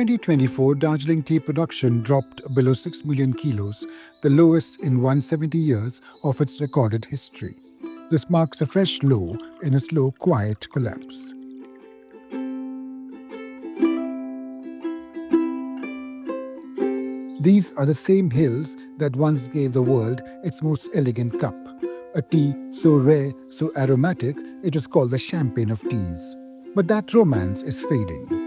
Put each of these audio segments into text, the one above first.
2024, Darjeeling tea production dropped below 6 million kilos, the lowest in 170 years of its recorded history. This marks a fresh low in a slow, quiet collapse. These are the same hills that once gave the world its most elegant cup, a tea so rare, so aromatic, it was called the champagne of teas. But that romance is fading.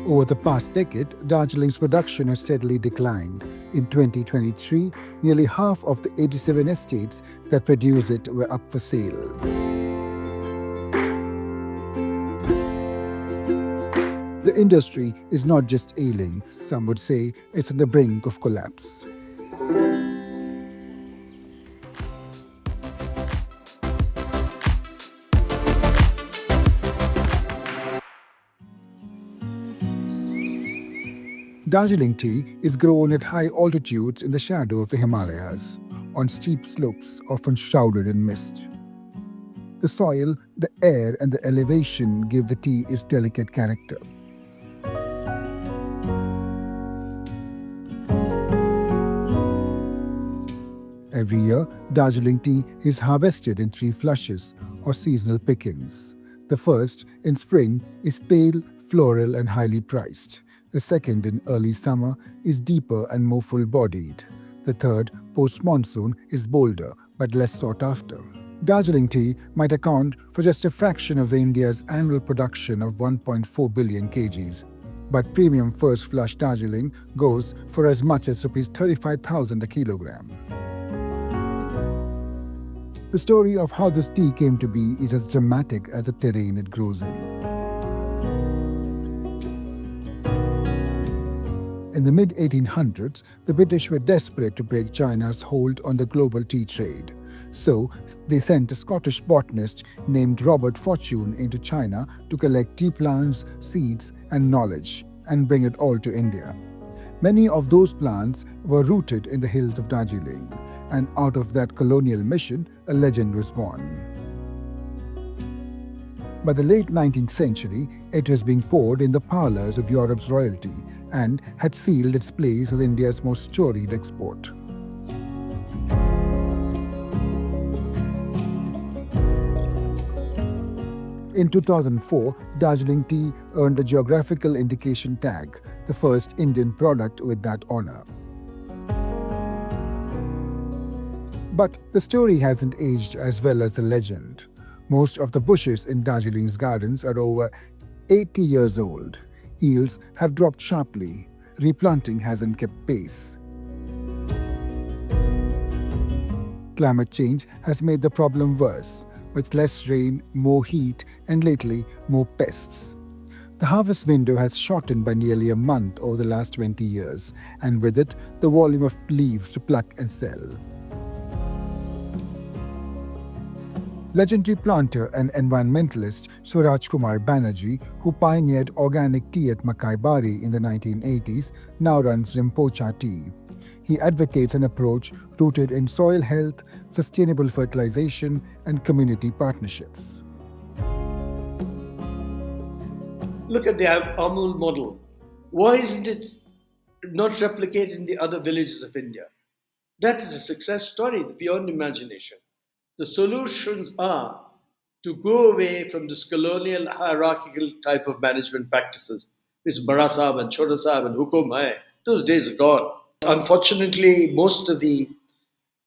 Over the past decade, Darjeeling's production has steadily declined. In 2023, nearly half of the 87 estates that produce it were up for sale. The industry is not just ailing, some would say it's on the brink of collapse. Darjeeling tea is grown at high altitudes in the shadow of the Himalayas, on steep slopes often shrouded in mist. The soil, the air and the elevation give the tea its delicate character. Every year, Darjeeling tea is harvested in 3 flushes or seasonal pickings. The first, in spring, is pale, floral and highly priced. The second, in early summer, is deeper and more full-bodied. The third, post-monsoon, is bolder but less sought after. Darjeeling tea might account for just a fraction of India's annual production of 1.4 billion kgs. But premium first flush Darjeeling goes for as much as Rs 35,000 a kilogram. The story of how this tea came to be is as dramatic as the terrain it grows in. In the mid-1800s, the British were desperate to break China's hold on the global tea trade. So, they sent a Scottish botanist named Robert Fortune into China to collect tea plants, seeds and knowledge, and bring it all to India. Many of those plants were rooted in the hills of Darjeeling, and out of that colonial mission, a legend was born. By the late 19th century, it was being poured in the parlours of Europe's royalty and had sealed its place as India's most storied export. In 2004, Darjeeling tea earned a geographical indication tag, the first Indian product with that honour. But the story hasn't aged as well as the legend. Most of the bushes in Darjeeling's gardens are over 80 years old. Yields have dropped sharply. Replanting hasn't kept pace. Climate change has made the problem worse, with less rain, more heat, and lately, more pests. The harvest window has shortened by nearly a month over the last 20 years, and with it, the volume of leaves to pluck and sell. Legendary planter and environmentalist Swaraj Kumar Banerjee, who pioneered organic tea at Makai Bari in the 1980s, now runs Rimpocha Tea. He advocates an approach rooted in soil health, sustainable fertilization, and community partnerships. Look at the Amul model. Why isn't it not replicated in the other villages of India? That is a success story beyond imagination. The solutions are to go away from this colonial hierarchical type of management practices. This Bara Sahab and Chota Sahab and Hukum Hai, those days are gone. Unfortunately, most of the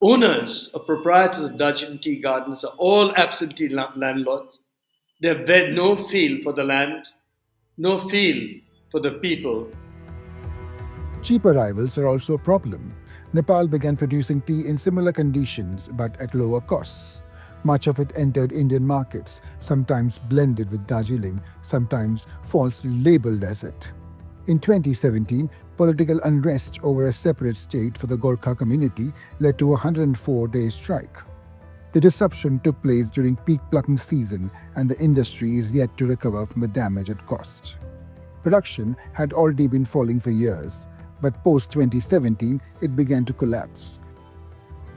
owners or proprietors of Darjeeling tea gardens are all absentee landlords. They have no feel for the land, no feel for the people. Cheap arrivals are also a problem. Nepal began producing tea in similar conditions but at lower costs. Much of it entered Indian markets, sometimes blended with Darjeeling, sometimes falsely labelled as it. In 2017, political unrest over a separate state for the Gorkha community led to a 104-day strike. The disruption took place during peak plucking season, and the industry is yet to recover from the damage it caused. Production had already been falling for years, but post-2017, it began to collapse.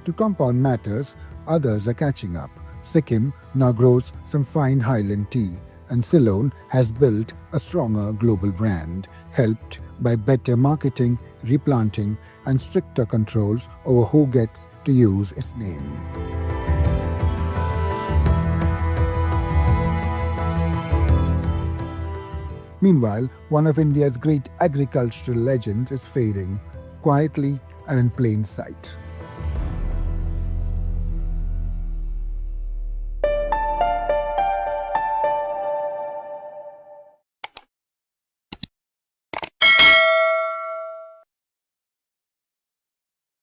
To compound matters, Others are catching up. Sikkim now grows some fine highland tea, and Ceylon has built a stronger global brand, helped by better marketing, replanting, and stricter controls over who gets to use its name. Meanwhile, one of India's great agricultural legends is fading, quietly and in plain sight.